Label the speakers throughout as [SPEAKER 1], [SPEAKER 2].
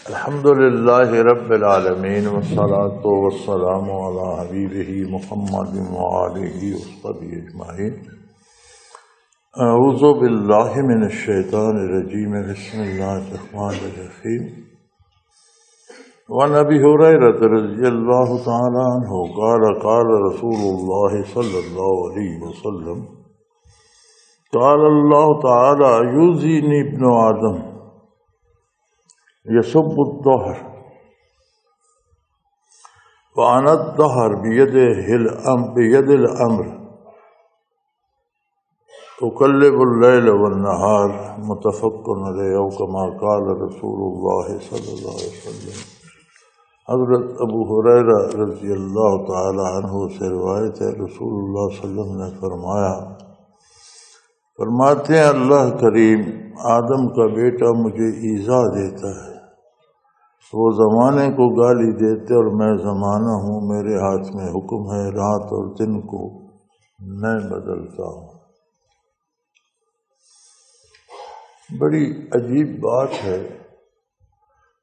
[SPEAKER 1] الحمد للہ رب العالمین والصلاة والسلام علی حبیبہ محمد وآلہ وصحبہ اجمعین۔ اعوذ باللہ من الشیطان الرجیم، بسم اللہ الرحمن الرحیم۔ وعن ابی ہریرہ رضی اللہ تعالی عنہ قال قال رسول اللہ صلی اللہ علیہ وسلم قال اللہ تعالی یؤذینی ابن آدم یسب الدہر وأنا الدہر بید الامر اقلب اللیل والنہار متفق علیہ او کما قال رسول اللہ صلی اللہ علیہ وسلم۔ حضرت ابو ہریرہ رضی اللہ تعالی عنہ سے روایت ہے، رسول اللہ صلی اللہ علیہ وسلم نے فرماتے ہیں اللہ کریم آدم کا بیٹا مجھے ایذا دیتا ہے، وہ زمانے کو گالی دیتے اور میں زمانہ ہوں، میرے ہاتھ میں حکم ہے، رات اور دن کو میں بدلتا ہوں۔ بڑی عجیب بات ہے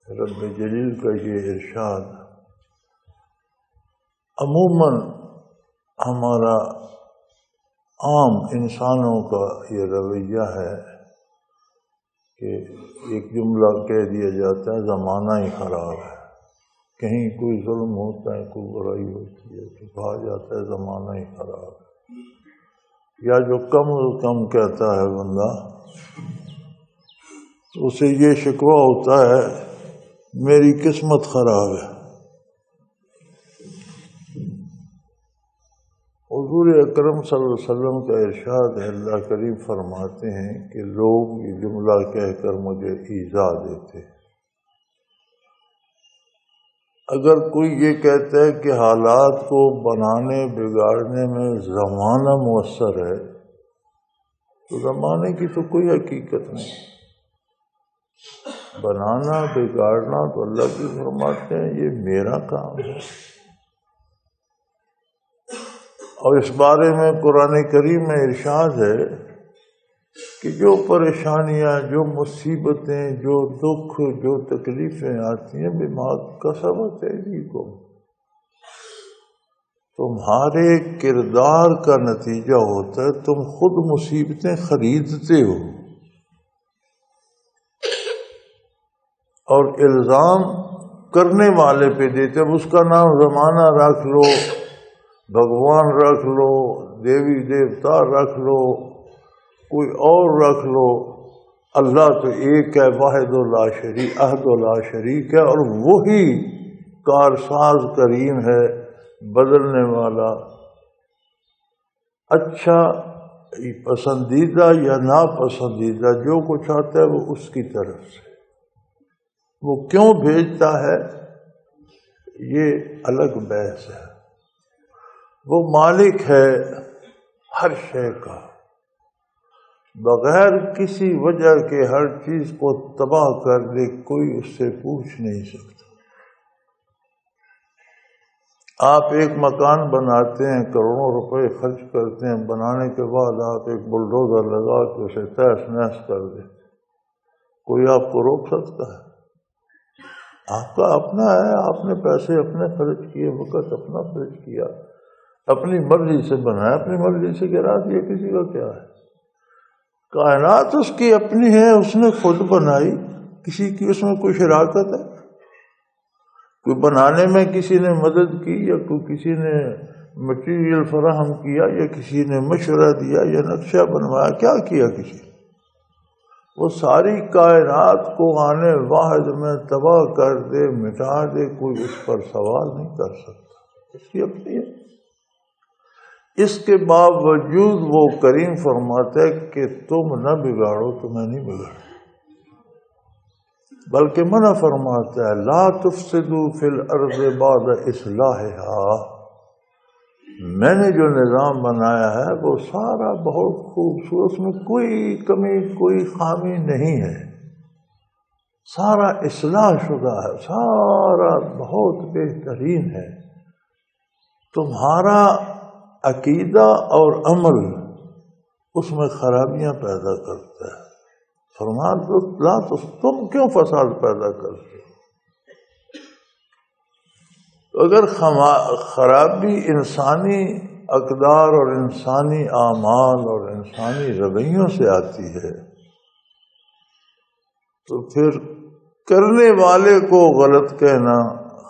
[SPEAKER 1] رب جلیل کا یہ ارشاد۔ عموماً ہمارا عام انسانوں کا یہ رویہ ہے کہ ایک جملہ کہہ دیا جاتا ہے زمانہ ہی خراب ہے، کہیں کوئی ظلم ہوتا ہے، کوئی برائی ہوتی ہے تو کہا جاتا ہے زمانہ ہی خراب ہے، یا جو کم از کم کہتا ہے بندہ تو اسے یہ شکوہ ہوتا ہے میری قسمت خراب ہے۔ حضور اکرم صلی اللہ علیہ وسلم کا ارشاد ہے، اللہ کریم فرماتے ہیں کہ لوگ یہ جملہ کہہ کر مجھے ایذا دیتے۔ اگر کوئی یہ کہتا ہے کہ حالات کو بنانے بگاڑنے میں زمانہ مؤثر ہے تو زمانے کی تو کوئی حقیقت نہیں، بنانا بگاڑنا تو اللہ کی فرماتے ہیں یہ میرا کام ہے۔ اور اس بارے میں قرآن کریم میں ارشاد ہے کہ جو پریشانیاں، جو مصیبتیں، جو دکھ، جو تکلیفیں آتی ہیں بما کسبت ایدیکم، تمہارے کردار کا نتیجہ ہوتا ہے، تم خود مصیبتیں خریدتے ہو۔ اور الزام کرنے والے پہ دیتے، اب اس کا نام زمانہ رکھ لو، بھگوان رکھ لو، دیوی دیوتا رکھ لو، کوئی اور رکھ لو، اللہ تو ایک ہے، واحد و لا شریک، احد و لا شریک ہے، اور وہی کارساز کریم ہے، بدلنے والا، اچھا پسندیدہ یا ناپسندیدہ جو کچھ آتا ہے وہ اس کی طرف سے، وہ کیوں بھیجتا ہے یہ الگ بحث ہے۔ وہ مالک ہے ہر شے کا، بغیر کسی وجہ کے ہر چیز کو تباہ کر دے، کوئی اس سے پوچھ نہیں سکتا۔ آپ ایک مکان بناتے ہیں، کروڑوں روپے خرچ کرتے ہیں، بنانے کے بعد آپ ایک بلڈوزر لگا کے اسے تہس نہس کر دیں، کوئی آپ کو روک سکتا ہے؟ آپ کا اپنا ہے، آپ نے پیسے اپنے خرچ کیے، وقت اپنا خرچ کیا، اپنی مرضی سے بنایا، اپنی مرضی سے گرا دیا، کسی کا کیا ہے؟ کائنات اس کی اپنی ہے، اس نے خود بنائی، کسی کی اس میں کوئی شراکت ہے؟ کوئی بنانے میں کسی نے مدد کی، یا کوئی کسی نے مٹیریل فراہم کیا، یا کسی نے مشورہ دیا، یا نقشہ بنوایا، کیا کیا کسی نے؟ وہ ساری کائنات کو آنے واحد میں تباہ کر دے، مٹا دے، کوئی اس پر سوال نہیں کر سکتا، اس کی اپنی ہے۔ اس کے باوجود وہ کریم فرماتا ہے کہ تم نہ بگاڑو تو میں نہیں بگاڑوں، بلکہ منع فرماتا ہے لا تفسدوا فی الارض بعد اصلاحها، میں نے جو نظام بنایا ہے وہ سارا بہت خوبصورت، اس میں کوئی کمی کوئی خامی نہیں ہے، سارا اصلاح شدہ ہے، سارا بہت بہترین ہے۔ تمہارا عقیدہ اور عمل اس میں خرابیاں پیدا کرتا ہے۔ فرمان لا تو تم کیوں فساد پیدا کرتے ہو؟ اگر خرابی انسانی اقدار اور انسانی اعمال اور انسانی رویوں سے آتی ہے تو پھر کرنے والے کو غلط کہنا،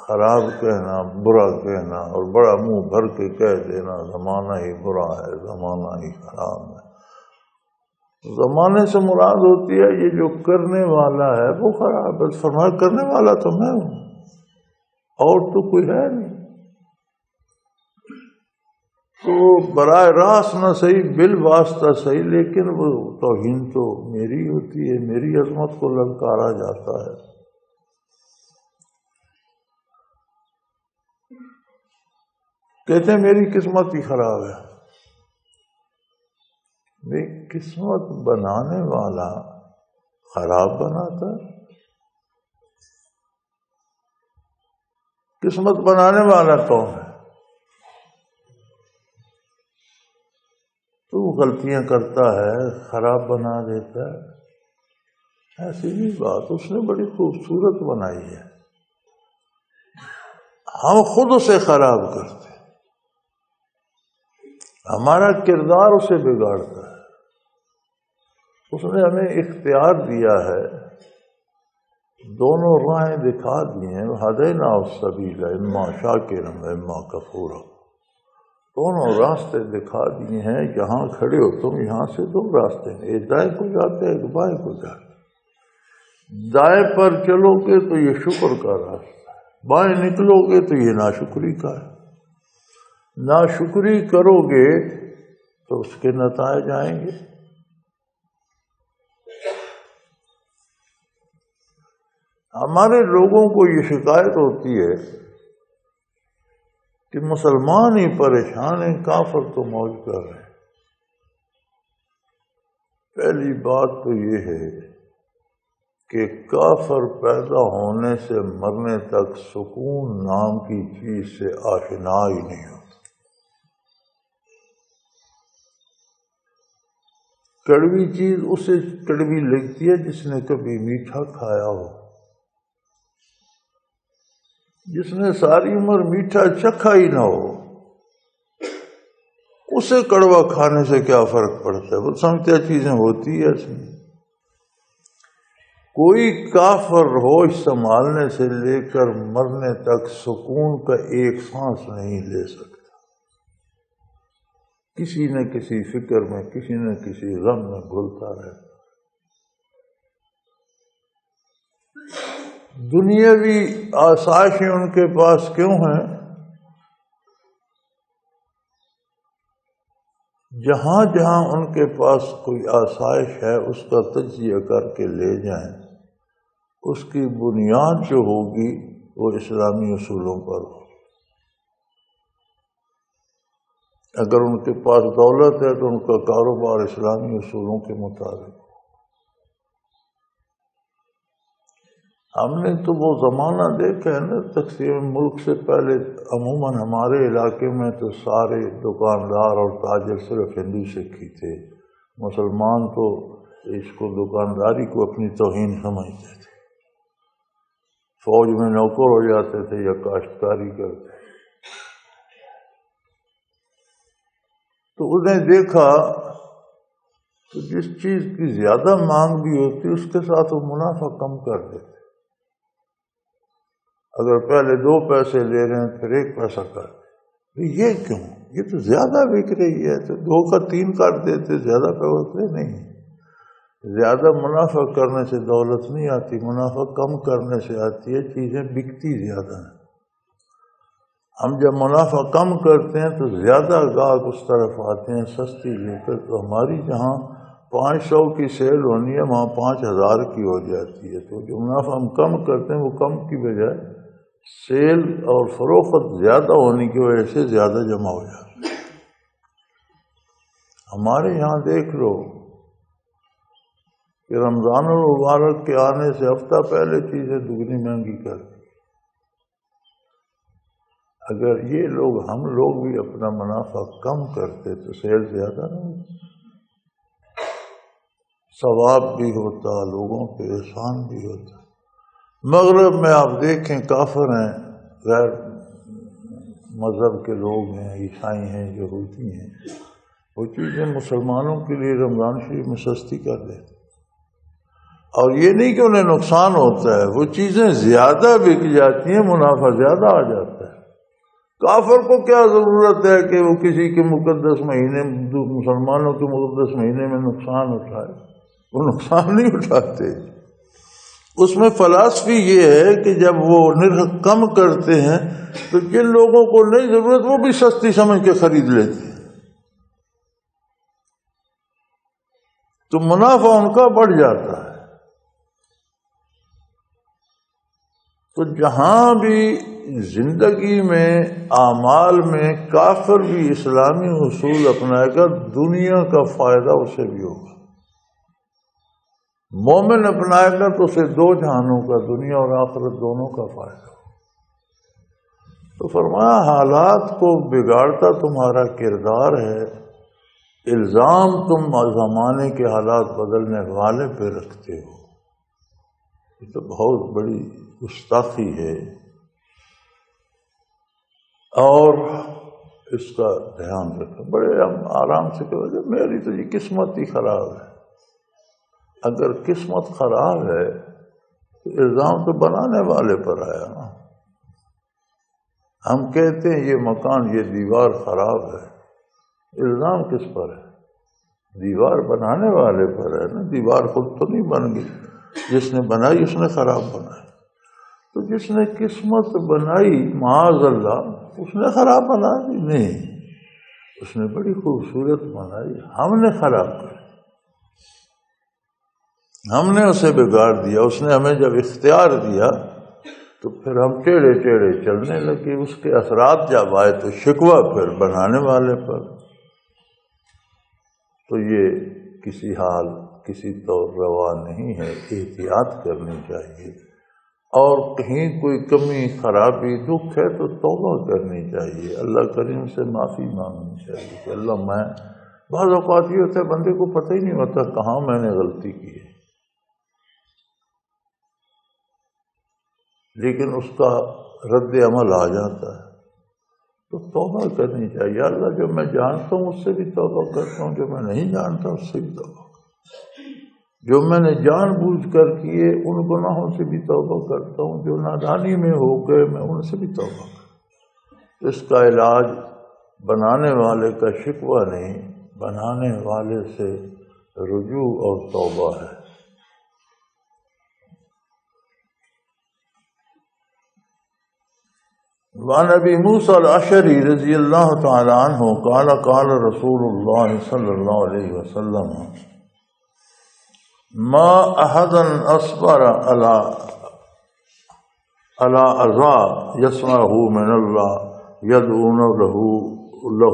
[SPEAKER 1] خراب کہنا، برا کہنا اور بڑا منہ بھر کے کہہ دینا زمانہ ہی برا ہے، زمانہ ہی خراب ہے۔ زمانے سے مراد ہوتی ہے یہ جو کرنے والا ہے وہ خراب ہے۔ فرمایا کرنے والا تو میں ہوں اور تو کوئی ہے نہیں۔ تو براہ راست نہ صحیح، بالواسطہ صحیح، لیکن وہ توہین تو میری ہوتی ہے، میری عظمت کو للکارا جاتا ہے۔ کہتے ہیں میری قسمت ہی خراب ہے۔ میری قسمت بنانے والا خراب بناتا ہے؟ قسمت بنانے والا کون ہے؟ تو وہ غلطیاں کرتا ہے، خراب بنا دیتا ہے، ایسی نہیں بات، اس نے بڑی خوبصورت بنائی ہے، ہم خود اسے خراب کرتے ہیں، ہمارا کردار اسے بگاڑتا ہے۔ اس نے ہمیں اختیار دیا ہے، دونوں راہیں دکھا دی ہیں، ہدیناہ السبیل اما شاکرا و اما کفورا، دونوں راستے دکھا دیے ہیں، جہاں کھڑے ہو تم یہاں سے دو راستے ہیں، ایک دائیں کو جاتے ہیں، ایک بائیں کو جاتے۔ دائیں پر چلو گے تو یہ شکر کا راستہ ہے، بائیں نکلو گے تو یہ ناشکری کا ہے، ناشکری کرو گے تو اس کے نتائج آئیں گے۔ ہمارے لوگوں کو یہ شکایت ہوتی ہے کہ مسلمان ہی پریشان ہیں، کافر تو موج کر رہے ہیں۔ پہلی بات تو یہ ہے کہ کافر پیدا ہونے سے مرنے تک سکون نام کی چیز سے آشنا ہی نہیں ہوتا۔ کڑوی چیز اسے کڑوی لگتی ہے جس نے کبھی میٹھا کھایا ہو، جس نے ساری عمر میٹھا چکھا ہی نہ ہو، اسے کڑوا کھانے سے کیا فرق پڑتا ہے؟ وہ سمجھتے ہیں چیزیں ہوتی ہے اس میں۔ کوئی کافر ہوش سنبھالنے سے لے کر مرنے تک سکون کا ایک سانس نہیں لے سکتا، کسی نہ کسی فکر میں، کسی نہ کسی غم میں گھلتا رہتا۔ دنیاوی آسائشیں ان کے پاس کیوں ہیں؟ جہاں جہاں ان کے پاس کوئی آسائش ہے اس کا تجزیہ کر کے لے جائیں، اس کی بنیاد جو ہوگی وہ اسلامی اصولوں پر ہو۔ اگر ان کے پاس دولت ہے تو ان کا کاروبار اسلامی اصولوں کے مطابق۔ ہم نے تو وہ زمانہ دیکھا ہے نا، تقسیم ملک سے پہلے عموماً ہمارے علاقے میں تو سارے دکاندار اور تاجر صرف ہندو سکھ ہی تھے، مسلمان تو اس کو دکانداری کو اپنی توہین سمجھتے تھے، فوج میں نوکر ہو جاتے تھے یا کاشتکاری کرتے۔ تو انہیں دیکھا تو جس چیز کی زیادہ مانگ بھی ہوتی اس کے ساتھ وہ منافع کم کر دیتے۔ اگر پہلے 2 پیسے لے رہے ہیں پھر 1 پیسہ کر دیں، یہ کیوں؟ یہ تو زیادہ بک رہی ہے، تو 2 کا 3 کر دیتے، زیادہ پیسے نہیں۔ زیادہ منافع کرنے سے دولت نہیں آتی، منافع کم کرنے سے آتی ہے، چیزیں بکتی زیادہ ہیں۔ ہم جب منافع کم کرتے ہیں تو زیادہ گاہک اس طرف آتے ہیں سستی لے کر، تو ہماری جہاں 500 کی سیل ہونی ہے وہاں 5000 کی ہو جاتی ہے۔ تو جو منافع ہم کم کرتے ہیں وہ کم کی بجائے سیل اور فروخت زیادہ ہونے کی وجہ سے زیادہ جمع ہو جاتا ہے۔ ہمارے یہاں دیکھ لو کہ رمضان المبارک کے آنے سے ہفتہ پہلے چیزیں دگنی مہنگی کر دی۔ اگر یہ لوگ، ہم لوگ بھی اپنا منافع کم کرتے تو سیل زیادہ نہیں ہوتی، ثواب بھی ہوتا، لوگوں پہ احسان بھی ہوتا۔ مغرب میں آپ دیکھیں کافر ہیں، غیر مذہب کے لوگ ہیں، عیسائی ہیں، یہودی ہیں، وہ چیزیں مسلمانوں کے لیے رمضان شریف میں سستی کر دیتے، اور یہ نہیں کہ انہیں نقصان ہوتا ہے، وہ چیزیں زیادہ بک جاتی ہیں، منافع زیادہ آ جاتا ہے۔ کافر کو کیا ضرورت ہے کہ وہ کسی کے مقدس مہینے، مسلمانوں کے مقدس مہینے میں نقصان اٹھائے؟ وہ نقصان نہیں اٹھاتے۔ اس میں فلسفی یہ ہے کہ جب وہ نرخ کم کرتے ہیں تو جن لوگوں کو نہیں ضرورت وہ بھی سستی سمجھ کے خرید لیتے ہیں، تو منافع ان کا بڑھ جاتا ہے۔ تو جہاں بھی زندگی میں اعمال میں کافر بھی اسلامی اصول اپنائے گا، دنیا کا فائدہ اسے بھی ہوگا۔ مومن اپنائے گا تو اسے دو جہانوں کا، دنیا اور آخرت دونوں کا فائدہ ہوگا۔ تو فرمایا حالات کو بگاڑتا تمہارا کردار ہے، الزام تم زمانے کے حالات بدلنے والے پہ رکھتے ہو، یہ تو بہت بڑی گستاخی ہے، اور اس کا دھیان رکھیں۔ بڑے آرام سے کہو میری تو یہ قسمت ہی خراب ہے۔ اگر قسمت خراب ہے تو الزام تو بنانے والے پر آیا نا۔ ہم کہتے ہیں یہ مکان، یہ دیوار خراب ہے، الزام کس پر ہے؟ دیوار بنانے والے پر ہے نا۔ دیوار خود تو نہیں بن گئی، جس نے بنائی اس نے خراب بنائی۔ تو جس نے قسمت بنائی معاذ اللہ اس نے خراب بنا دی؟ نہیں، اس نے بڑی خوبصورت بنائی، ہم نے خراب کر، ہم نے اسے بگاڑ دیا۔ اس نے ہمیں جب اختیار دیا تو پھر ہم ٹیڑھے ٹیڑھے چلنے لگے، اس کے اثرات جب آئے تو شکوہ پھر بنانے والے پر۔ تو یہ کسی حال کسی طور روا نہیں ہے، احتیاط کرنی چاہیے، اور کہیں کوئی کمی خرابی دکھ ہے تو توبہ کرنی چاہیے، اللہ کریم سے معافی مانگنی چاہیے کہ اللہ میں، بعض اوقات یہ ہوتا ہے بندے کو پتہ ہی نہیں ہوتا کہاں میں نے غلطی کی ہے، لیکن اس کا رد عمل آ جاتا ہے، تو توبہ کرنی چاہیے۔ اللہ جو میں جانتا ہوں اس سے بھی توبہ کرتا ہوں، جو میں نہیں جانتا اس سے بھی توبہ کرتا ہوں، جو میں نے جان بوجھ کر کیے ان گناہوں سے بھی توبہ کرتا ہوں، جو نادانی میں ہو گئے میں ان سے بھی توبہ کرتا ہوں۔ اس کا علاج بنانے والے کا شکوہ نہیں، بنانے والے سے رجوع اور توبہ ہے۔ وعن ابی موسیٰ الاشعری رضی اللہ تعالی عنہ قال قال رسول اللہ صلی اللہ علیہ وسلم ما احدا اصبر على اذى يسمعه من الله يدعون له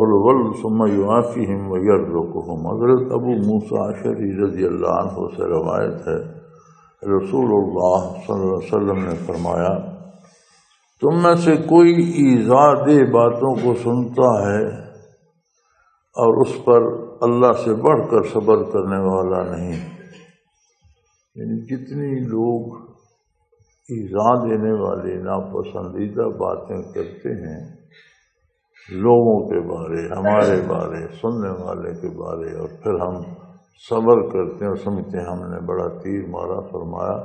[SPEAKER 1] الولد ثم يعافيهم ويرزقهم۔ حضرت ابو موسیٰ اشعری رضی اللہ عنہ سے روایت ہے، رسول اللہ صلی اللہ علیہ وسلم نے فرمایا تم میں سے کوئی ایذا دہ باتوں کو سنتا ہے اور اس پر اللہ سے بڑھ کر صبر کرنے والا نہیں، یعنی جتنی لوگ ایذا دینے والی ناپسندیدہ باتیں کرتے ہیں لوگوں کے بارے، ہمارے بارے، سننے والے کے بارے، اور پھر ہم صبر کرتے ہیں اور سمجھتے ہیں ہم نے بڑا تیر مارا، فرمایا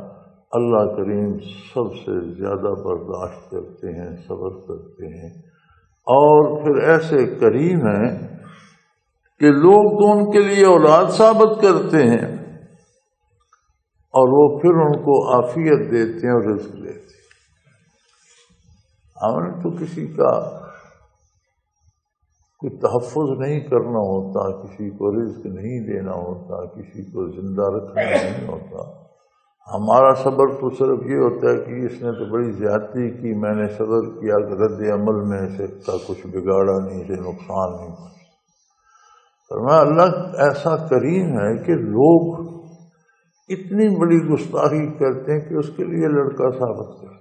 [SPEAKER 1] اللہ کریم سب سے زیادہ برداشت کرتے ہیں، صبر کرتے ہیں، اور پھر ایسے کریم ہیں کہ لوگ تو ان کے لیے اولاد ثابت کرتے ہیں اور وہ پھر ان کو عافیت دیتے ہیں اور رزق دیتے ہیں۔ ہم نے تو کسی کا کوئی تحفظ نہیں کرنا ہوتا، کسی کو رزق نہیں دینا ہوتا، کسی کو زندہ رکھنا نہیں ہوتا۔ ہمارا صبر تو صرف یہ ہوتا ہے کہ اس نے تو بڑی زیادتی کی، میں نے صبر کیا کہ رد عمل میں سے کا کچھ بگاڑا نہیں، اسے نقصان نہیں پہنچا۔ فرمایا اللہ ایسا کریم ہے کہ لوگ اتنی بڑی گستاخی کرتے ہیں کہ اس کے لیے لڑکا ثابت کرتے،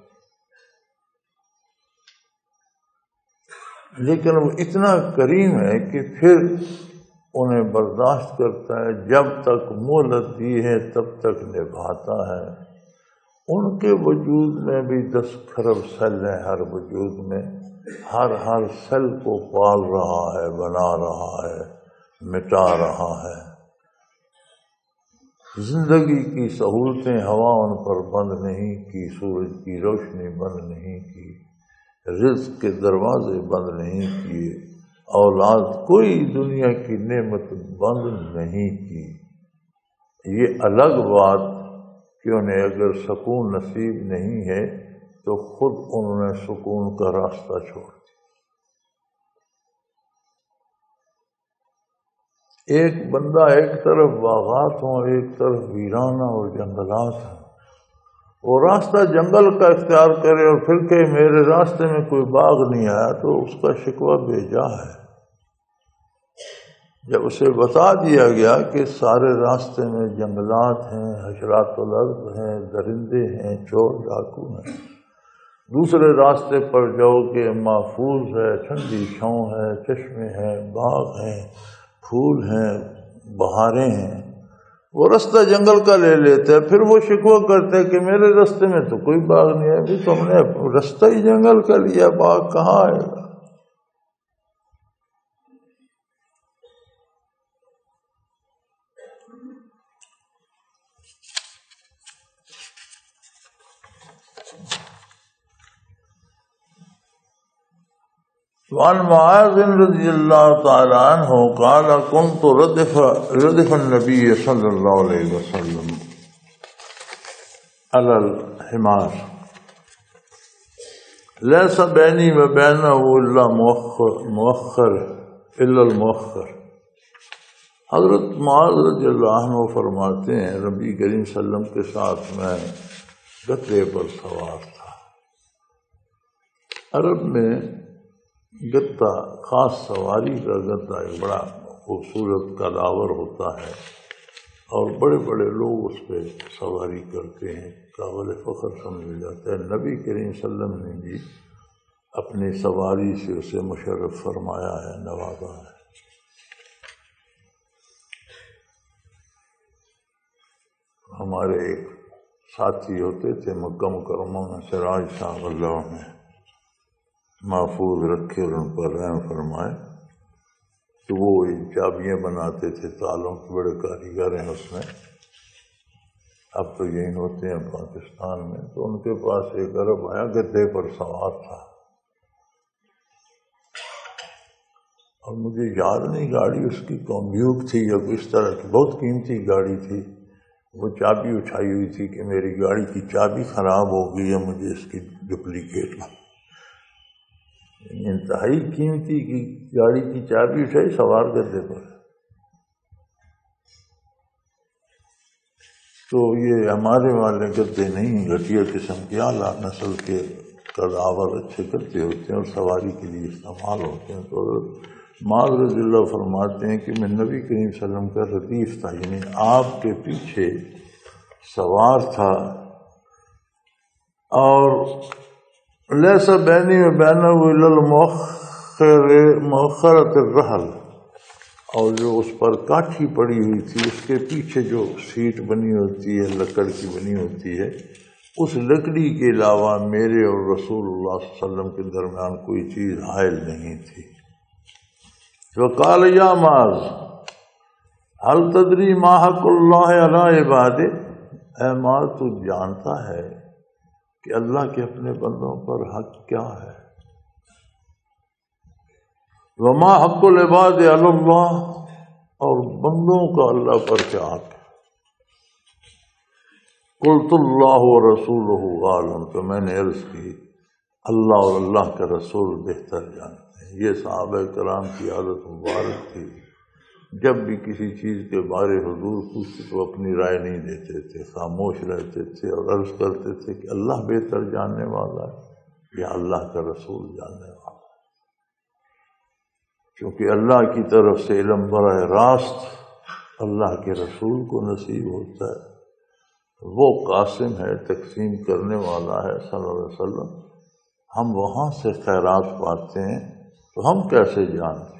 [SPEAKER 1] لیکن وہ اتنا کریم ہے کہ پھر انہیں برداشت کرتا ہے، جب تک مہلت دی ہے تب تک نبھاتا ہے۔ ان کے وجود میں بھی 10 کھرب سیل ہیں ہر وجود میں، ہر سیل کو پال رہا ہے، بنا رہا ہے، مٹا رہا ہے۔ زندگی کی سہولتیں ہوا ان پر بند نہیں کی، سورج کی روشنی بند نہیں کی، رزق کے دروازے بند نہیں کیے، اولاد کوئی دنیا کی نعمت بند نہیں کی۔ یہ الگ بات کہ انہیں اگر سکون نصیب نہیں ہے تو خود انہوں نے سکون کا راستہ چھوڑ دیا۔ ایک بندہ ایک طرف باغات ہوں، ایک طرف ویرانہ اور جنگلات ہوں، وہ راستہ جنگل کا اختیار کرے اور پھر کہ میرے راستے میں کوئی باغ نہیں آیا تو اس کا شکوہ بے جا ہے۔ جب اسے بتا دیا گیا کہ سارے راستے میں جنگلات ہیں، حشرات الارض ہیں، درندے ہیں، چور ڈاکو ہیں، دوسرے راستے پر جاؤ کہ محفوظ ہے، ٹھنڈی چھاؤں ہے، چشمے ہیں، باغ ہیں، پھول ہیں، بہاریں ہیں، وہ راستہ جنگل کا لے لیتے ہیں۔ پھر وہ شکوہ کرتے ہیں کہ میرے راستے میں تو کوئی باغ نہیں ہے۔ بھی تم نے راستہ ہی جنگل کا لیا، باغ کہاں آئے گا؟ وعن معاذ رضی اللہ تعالی عنہ قال كنت ردف النبی صلی اللہ علیہ وسلم علی الحمار لیس بینی و بینہ الا مؤخر حضرت معاذ رضی اللہ عنہ فرماتے ہیں نبی کریم صلی اللہ علیہ وسلم کے ساتھ میں گدھے پر سوار تھا۔ عرب میں گدھا خاص سواری کا گدھا ایک بڑا خوبصورت کداور ہوتا ہے اور بڑے بڑے لوگ اس پہ سواری کرتے ہیں، قابل فخر سمجھا جاتا ہے۔ نبی کریم صلی اللہ علیہ وسلم نے بھی اپنی سواری سے اسے مشرف فرمایا ہے، نوازا ہے۔ ہمارے ایک ساتھی ہوتے تھے مکہ مکرمہ میں، سراج صاحب اللہ میں محفوظ رکھے اور ان پر رحم فرمائے، تو وہ چابیاں بناتے تھے، تالوں کے بڑے کاریگر ہیں اس میں، اب تو یہی ہوتے ہیں پاکستان میں۔ تو ان کے پاس ایک عرب آیا، گدھے پر سوار تھا، اور مجھے یاد نہیں گاڑی اس کی کمبیوک تھی یا کس طرح کی، بہت قیمتی گاڑی تھی۔ وہ چابی اٹھائی ہوئی تھی کہ میری گاڑی کی چابی خراب ہو گئی ہے، مجھے اس کی ڈپلیکیٹ، انتہائی قیمتی کی گاڑی کی چابی اٹھائی، سوار گدھے پر۔ تو یہ ہمارے والے گدھے نہیں، گھٹیا قسم کے اعلیٰ نسل کے کداور اچھے گدھے ہوتے ہیں اور سواری کے لیے استعمال ہوتے ہیں۔ تو معاذ رضی اللہ فرماتے ہیں کہ میں نبی کریم صلی اللہ علیہ وسلم کا ردیف تھا، یعنی آپ کے پیچھے سوار تھا، اور لیس بینی و بینہ الا مؤخرۃ الرحل، اور جو اس پر کاٹھی پڑی ہوئی تھی اس کے پیچھے جو سیٹ بنی ہوتی ہے، لکڑ کی بنی ہوتی ہے، اس لکڑی کے علاوہ میرے اور رسول اللہ صلی اللہ علیہ وسلم کے درمیان کوئی چیز حائل نہیں تھی۔ وقال یا معاذ هل تدری ما حق اللہ علی عبادہ، اے معاذ تو جانتا ہے کہ اللہ کے اپنے بندوں پر حق کیا ہے؟ وما حق العباد علی اللہ، اور بندوں کا اللہ پر کیا حق ہے؟ قلت اللہ ورسولہ عالم، تو میں نے عرض کی اللہ اور اللہ کا رسول بہتر جانتے ہیں۔ یہ صحابہ کرام کی عادت مبارک تھی، جب بھی کسی چیز کے بارے حضور پوچھتے تو اپنی رائے نہیں دیتے تھے، خاموش رہتے تھے اور عرض کرتے تھے کہ اللہ بہتر جاننے والا ہے یا اللہ کا رسول جاننے والا ہے، کیونکہ اللہ کی طرف سے علم براہ راست اللہ کے رسول کو نصیب ہوتا ہے، وہ قاسم ہے، تقسیم کرنے والا ہے صلی اللہ علیہ وسلم۔ ہم وہاں سے خیرات پاتے ہیں تو ہم کیسے جانتے ہیں؟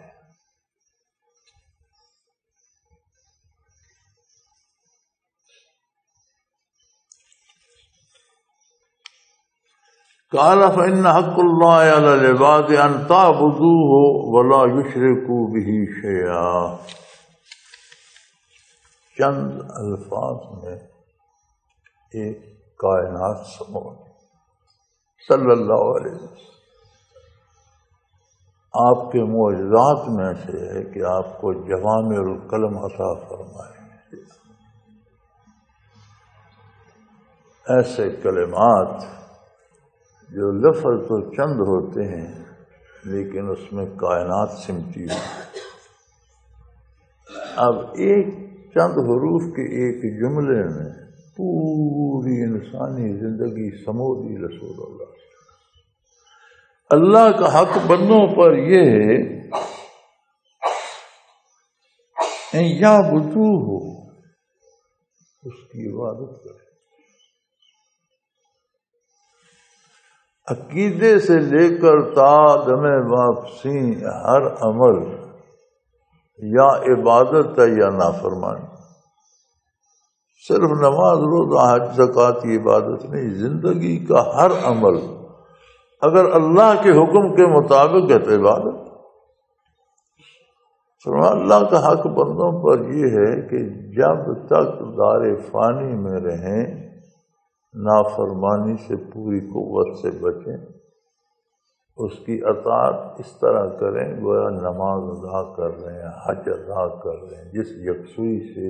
[SPEAKER 1] قال فإن حق الله على العباد أن تعبدوه ولا يشركوا به شيئا. چند الفاظ میں ایک کائنات سمو صلی اللہ علیہ وسلم. آپ کے معجزات میں سے ہے کہ آپ کو جوامع الکلم عطا فرمائے. ایسے کلمات جو لفظ تو چند ہوتے ہیں لیکن اس میں کائنات سمٹی ہوئی. اب ایک چند حروف کے ایک جملے میں پوری انسانی زندگی سمو دی رسول اللہ. اللہ کا حق بندوں پر یہ ہے یا بدو ہو اس کی عبادت کرے. عقیدے سے لے کر تا دم واپسی ہر عمل یا عبادت ہے یا نافرمانی. صرف نماز روزہ حج زکوٰۃ کی عبادت نہیں، زندگی کا ہر عمل اگر اللہ کے حکم کے مطابق ہے تو عبادت. اللہ کا حق بندوں پر یہ ہے کہ جب تک دار فانی میں رہیں نافرمانی سے پوری قوت سے بچیں، اس کی اطاعت اس طرح کریں گویا نماز ادا کر رہے ہیں، حج ادا کر رہے ہیں. جس یکسوئی سے،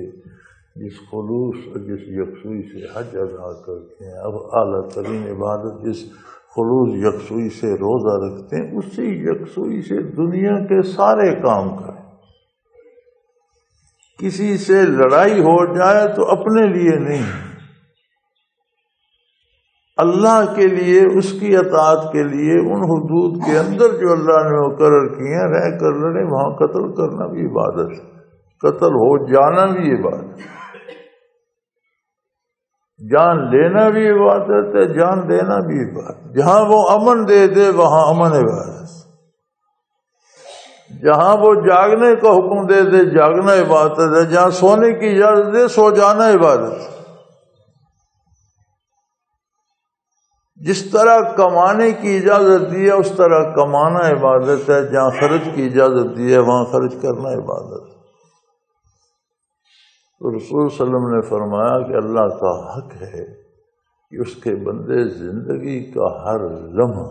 [SPEAKER 1] جس خلوص اور جس یکسوئی سے حج ادا کرتے ہیں، اب اعلیٰ ترین عبادت جس خلوص یکسوئی سے روزہ رکھتے ہیں، اسی یکسوئی سے دنیا کے سارے کام کریں. کسی سے لڑائی ہو جائے تو اپنے لیے نہیں، اللہ کے لیے، اس کی اطاعت کے لیے، ان حدود کے اندر جو اللہ نے مقرر کیے ہیں رہ کر لڑیں. وہاں قتل کرنا بھی عبادت ہے، قتل ہو جانا بھی عبادت ہے، جان لینا بھی عبادت ہے، جان دینا بھی عبادت. جہاں وہ امن دے دے وہاں امن عبادت، جہاں وہ جاگنے کا حکم دے دے جاگنا عبادت ہے، جہاں سونے کی اجازت دے سو جانا عبادت ہے. جس طرح کمانے کی اجازت دی ہے اس طرح کمانا عبادت ہے، جہاں خرچ کی اجازت دی ہے وہاں خرچ کرنا عبادت ہے. تو رسول صلی اللہ علیہ وسلم نے فرمایا کہ اللہ کا حق ہے کہ اس کے بندے زندگی کا ہر لمحہ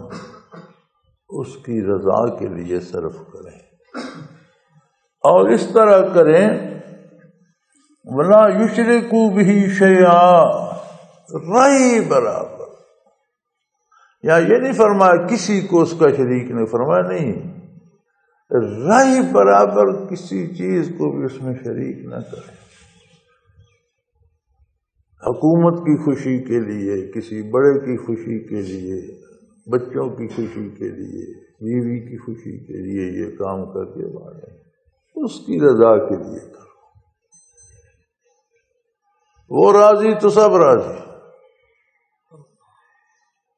[SPEAKER 1] اس کی رضا کے لیے صرف کریں، اور اس طرح کریں وَلَا يُشْرِكُوا بِهِ شَيْئًا، رائی برابر. یا یہ نہیں فرمایا کسی کو اس کا شریک نہیں، فرمایا نہیں، رائی برابر کسی چیز کو بھی اس میں شریک نہ کریں. حکومت کی خوشی کے لیے، کسی بڑے کی خوشی کے لیے، بچوں کی خوشی کے لیے، بیوی کی خوشی کے لیے یہ کام کر کے بارے اس کی رضا کے لیے کرو. وہ راضی تو سب راضی،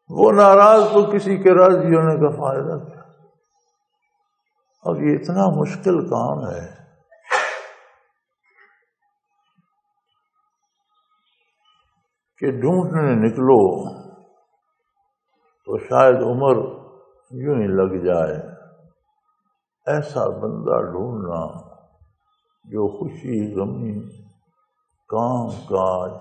[SPEAKER 1] وہ ناراض تو کسی کے راضی ہونے کا فائدہ کیا. اب یہ اتنا مشکل کام ہے کہ ڈھونڈنے نکلو تو شاید عمر یوں ہی لگ جائے. ایسا بندہ ڈھونڈنا جو خوشی غمی کام کاج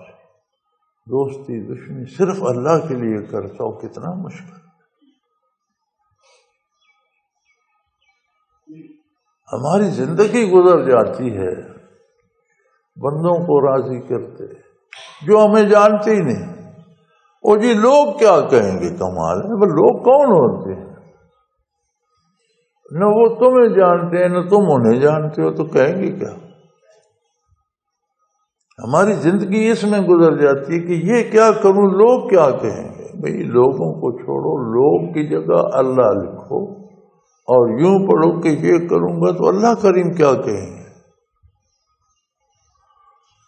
[SPEAKER 1] دوستی دشمنی صرف اللہ کے لیے کرتا ہو، کتنا مشکل. ہماری زندگی گزر جاتی ہے بندوں کو راضی کرتے جو ہمیں جانتے ہی نہیں. اور جی لوگ کیا کہیں گے، کمال ہے. پر لوگ کون ہوتے ہیں؟ نہ وہ تمہیں جانتے ہیں نہ تم انہیں جانتے ہو، تو کہیں گے کیا. ہماری زندگی اس میں گزر جاتی ہے کہ یہ کیا کروں، لوگ کیا کہیں گے. بھئی لوگوں کو چھوڑو، لوگ کی جگہ اللہ لکھو اور یوں پڑھو کہ یہ کروں گا تو اللہ کریم کیا کہیں گے.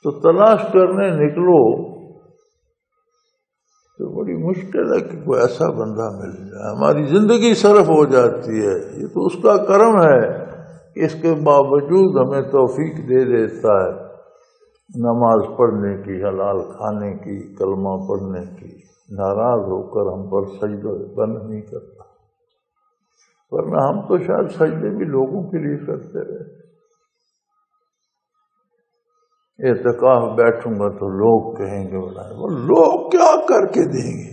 [SPEAKER 1] تو تلاش کرنے نکلو تو بڑی مشکل ہے کہ کوئی ایسا بندہ مل جائے. ہماری زندگی صرف ہو جاتی ہے. یہ تو اس کا کرم ہے کہ اس کے باوجود ہمیں توفیق دے دیتا ہے نماز پڑھنے کی، حلال کھانے کی، کلمہ پڑھنے کی، ناراض ہو کر ہم پر سجدہ بند نہیں کرتا، ورنہ ہم تو شاید سجدے بھی لوگوں کے لیے کرتے رہے۔ اعتکاف بیٹھوں گا تو لوگ کہیں گے، وہ لوگ کیا کر کے دیں گے؟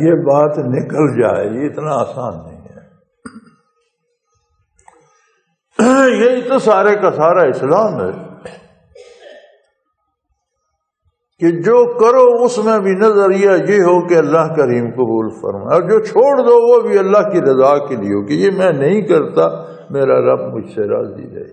[SPEAKER 1] یہ بات نکل جائے، یہ اتنا آسان نہیں ہے۔ یہی تو سارے کا سارا اسلام ہے کہ جو کرو اس میں بھی نظریہ یہ ہو کہ اللہ کریم قبول فرمائے، اور جو چھوڑ دو وہ بھی اللہ کی رضا کے لیے ہو کہ یہ میں نہیں کرتا، میرا رب مجھ سے راضی رہے۔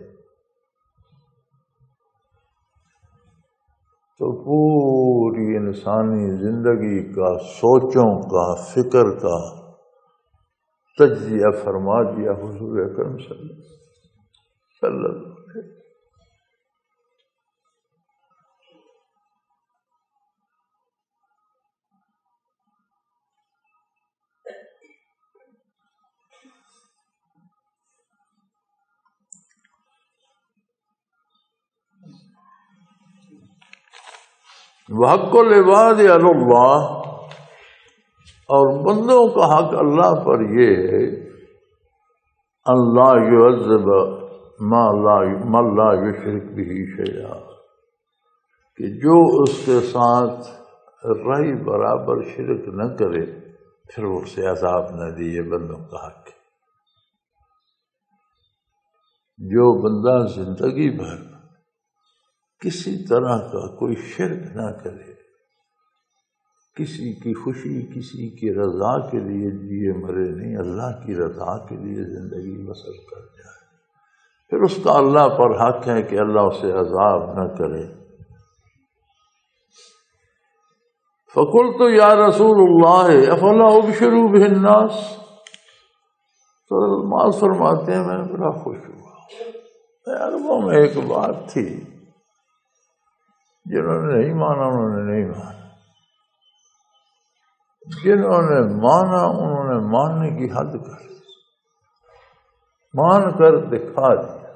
[SPEAKER 1] تو پوری انسانی زندگی کا، سوچوں کا، فکر کا تجزیہ فرما دیا حضور اکرم صلی اللہ علیہ وسلم۔ وحق العباد علی اللہ، اور بندوں کا حق اللہ پر یہ ہے اللہ يعذب من لا یشرک به شیئا، کہ جو اس کے ساتھ رہی برابر شرک نہ کرے پھر اسے عذاب نہ دی۔ یہ بندوں کا حق ہے۔ جو بندہ زندگی بھر کسی طرح کا کوئی شرک نہ کرے، کسی کی خوشی، کسی کی رضا کے لیے جیے مرے نہیں، اللہ کی رضا کے لیے زندگی بسر کر جائے، پھر اس کا اللہ پر حق ہے کہ اللہ اسے عذاب نہ کرے۔ فقلت یا رسول اللہ افلا ابشر بہ الناس، تو معاذ فرماتے ہیں میں بڑا خوش ہوا۔ عربوں میں ایک بات تھی، جنہوں نے نہیں مانا انہوں نے نہیں مانا، جنہوں نے مانا انہوں نے ماننے کی حد کر دی، مان کر دکھا دیا۔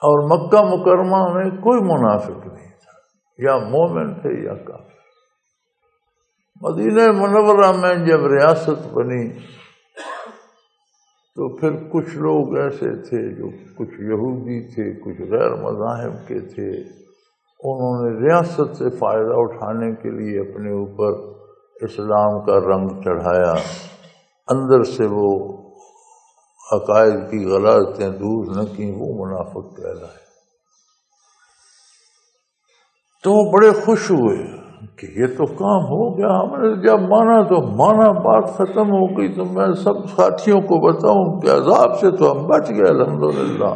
[SPEAKER 1] اور مکہ مکرمہ میں کوئی منافق نہیں تھا، یا مومن تھے یا کافر۔ مدینہ منورہ میں جب ریاست بنی تو پھر کچھ لوگ ایسے تھے جو کچھ یہودی تھے، کچھ غیر مذاہب کے تھے، انہوں نے ریاست سے فائدہ اٹھانے کے لیے اپنے اوپر اسلام کا رنگ چڑھایا، اندر سے وہ عقائد کی غلطیں دور نہ کی، وہ منافق کہلائے۔ تو وہ بڑے خوش ہوئے کہ یہ تو کام ہو گیا، ہم نے جب مانا تو مانا، بات ختم ہو گئی۔ تو میں سب ساتھیوں کو بتاؤں کہ عذاب سے تو ہم بچ گئے الحمدللہ۔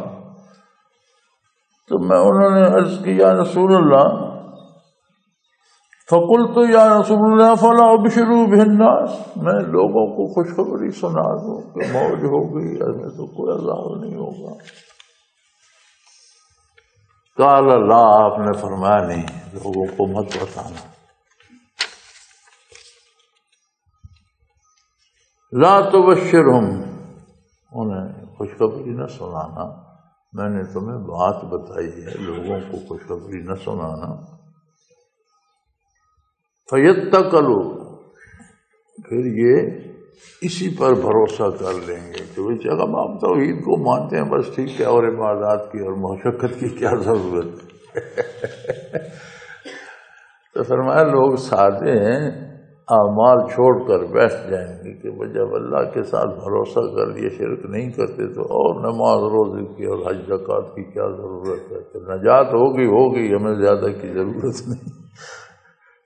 [SPEAKER 1] تو میں انہوں نے عرض کی یا رسول اللہ، فقلت یا رسول اللہ فلا ابشر بہ الناس، میں لوگوں کو خوشخبری سنا دوں کہ موج ہو گئی، میں تو کوئی عذاب نہیں ہوگا۔ قال لا، آپ نے فرمایا نہیں، لوگوں کو مت بتانا، لا تبشرہم، انہیں خوشخبری نہ سنانا، میں نے تمہیں بات بتائی ہے، لوگوں کو خوشخبری نہ سنانا۔ فیتکلوا، پھر یہ اسی پر بھروسہ کر لیں گے کہ وہ جگہ ہم توحید کو مانتے ہیں، بس ٹھیک ہے، اور عبادات کی اور مشقت کی کیا ضرورت ہے۔ تو فرمایا لوگ سادے ہیں، اعمال چھوڑ کر بیٹھ جائیں گے کہ جب اللہ کے ساتھ بھروسہ کر لیے، شرک نہیں کرتے تو اور نماز روزے کی اور حج زکوٰۃ کی کیا ضرورت ہے، کہ نجات ہوگی، ہمیں زیادہ کی ضرورت نہیں۔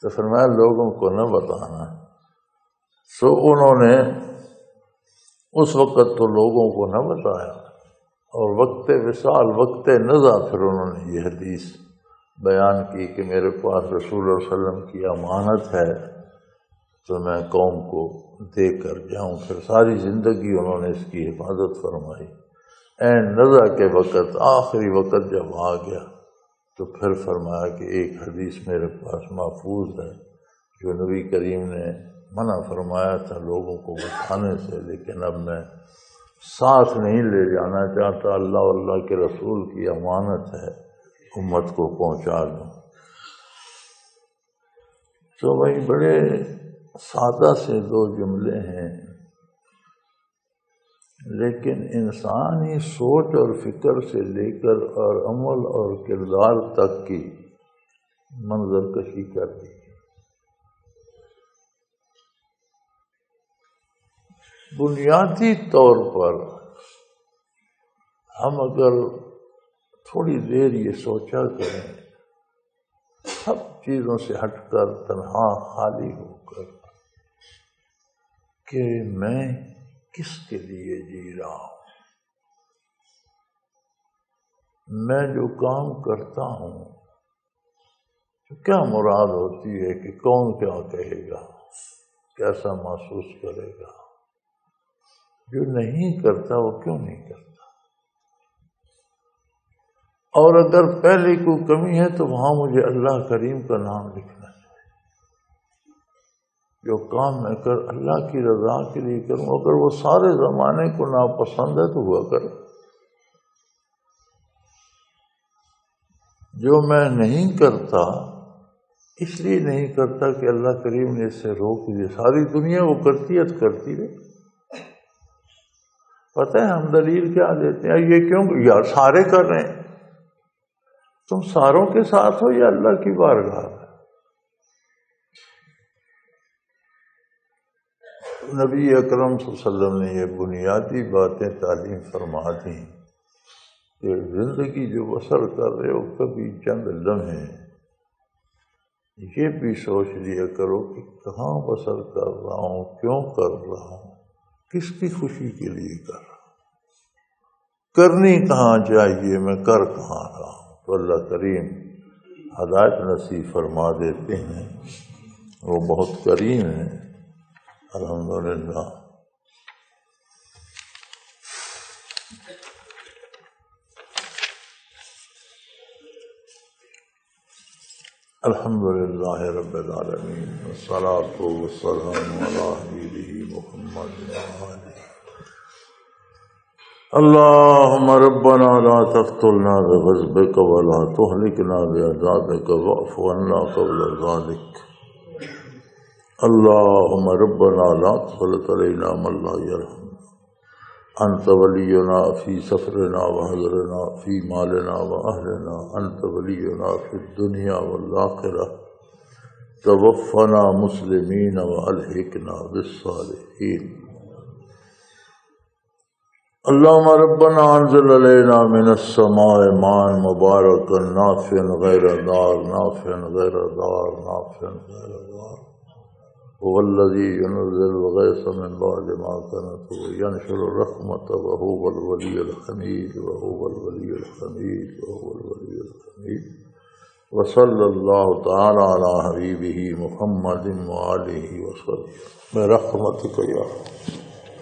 [SPEAKER 1] تو فرمایا لوگوں کو نہ بتانا۔ سو انہوں نے اس وقت تو لوگوں کو نہ بتایا، اور وقت وصال، وقت نزع، پھر انہوں نے یہ حدیث بیان کی کہ میرے پاس رسول اللہ صلی اللہ علیہ وسلم کی امانت ہے تو میں قوم کو دے کر جاؤں۔ پھر ساری زندگی انہوں نے اس کی حفاظت فرمائی۔ این نزع کے وقت، آخری وقت جب آ گیا تو پھر فرمایا کہ ایک حدیث میرے پاس محفوظ ہے جو نبی کریم نے منع فرمایا تھا لوگوں کو بتانے سے، لیکن اب میں ساتھ نہیں لے جانا چاہتا، اللہ اللہ کے رسول کی امانت ہے امت کو پہنچا دوں۔ تو بھائی بڑے سادہ سے دو جملے ہیں، لیکن انسانی سوچ اور فکر سے لے کر اور عمل اور کردار تک کی منظر کشی کر دی۔ بنیادی طور پر ہم اگر تھوڑی دیر یہ سوچا کریں، سب چیزوں سے ہٹ کر تنہا خالی ہو کر، کہ میں کس کے لیے جی رہا ہوں، میں جو کام کرتا ہوں تو کیا مراد ہوتی ہے، کہ کون کیا کہے گا، کیسا محسوس کرے گا، جو نہیں کرتا وہ کیوں نہیں کرتا، اور اگر پہلے کوئی کمی ہے تو وہاں مجھے اللہ کریم کا نام لکھنا چاہیے۔ جو کام میں اللہ کی رضا کے لیے کروں، اگر وہ سارے زمانے کو ناپسند ہے تو ہوا کر، جو میں نہیں کرتا اس لیے نہیں کرتا کہ اللہ کریم نے اس سے روک دیا، ساری دنیا وہ کرتی ہے تو کرتی رہے۔ پتہ ہے ہم دلیل کیا دیتے ہیں، یہ کیوں یار سارے کر رہے ہیں، تم ساروں کے ساتھ ہو یا اللہ کی بارگاہ میں؟ نبی اکرم صلی اللہ علیہ وسلم نے یہ بنیادی باتیں تعلیم فرما دیں کہ زندگی جو بسر کر رہے ہو، کبھی چند لمحے یہ بھی سوچ لیا کرو کہ کہاں بسر کر رہا ہوں، کیوں کر رہا ہوں، کس کی خوشی کے لیے کر رہا ہوں، کرنی کہاں چاہیے، میں کر کہاں رہا ہوں۔ تو اللہ کریم ہدایت نصیب فرما دیتے ہیں، وہ بہت کریم ہیں الحمدللہ۔ الحمدللہ رب العالمین، والصلاة والسلام علی حبیبہ محمد۔ اللہم ربنا لا تقتلنا بغضبک ولا تہلکنا بعذابک واعف عنا قبل ذلک۔ اللہم ربنا لا تسلط علینا من لا یرحمنا، انت ولینا فی سفرنا وحضرنا فی مالنا واہلنا، انت ولینا فی الدنیا والآخرہ، توفنا مسلمین والحقنا بالصالحین۔ اللہم ربنا انزل علینا من السماء ماء مبارکا نافعا غیر ضار، نافعا غیر ضار، نافعا غیر ضار، هو الذی ينزل الغیث من بعد ما قنطوا وینشر الرحمة وهو الولی الحمید، وهو الولی الحمید، وهو الولی الحمید۔ وصلی اللہ تعالی علی حبیبہ محمد وآلہ وسلم برحمتک یا